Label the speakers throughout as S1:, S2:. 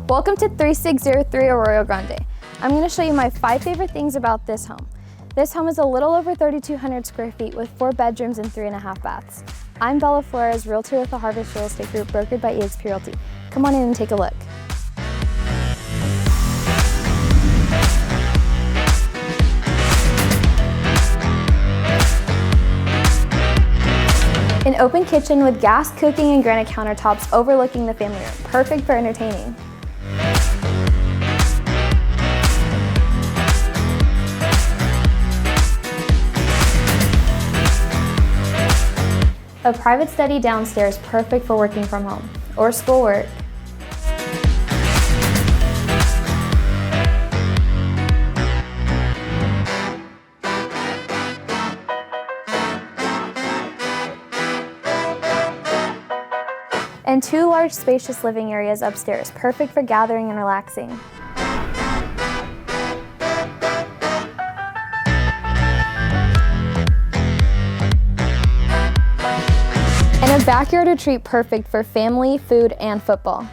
S1: Welcome to 3603 Arroyo Grande. I'm going to show you my 5 favorite things about this home. This home is a little over 3,200 square feet with 4 bedrooms and 3.5 baths. I'm Bella Flores, realtor with the Harvest Real Estate Group, brokered by eXp Realty. Come on in and take a look. An open kitchen with gas cooking and granite countertops overlooking the family room, perfect for entertaining. A private study downstairs, perfect for working from home or schoolwork. And 2 large spacious living areas upstairs, perfect for gathering and relaxing. And a backyard retreat perfect for family, food, and football.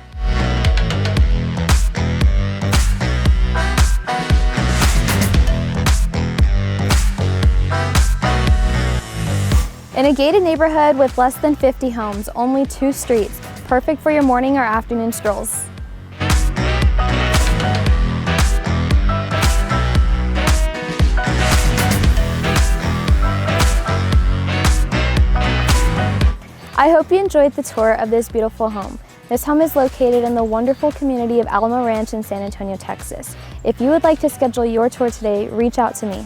S1: In a gated neighborhood with less than 50 homes, only 2 streets, perfect for your morning or afternoon strolls. I hope you enjoyed the tour of this beautiful home. This home is located in the wonderful community of Alamo Ranch in San Antonio, Texas. If you would like to schedule your tour today, reach out to me.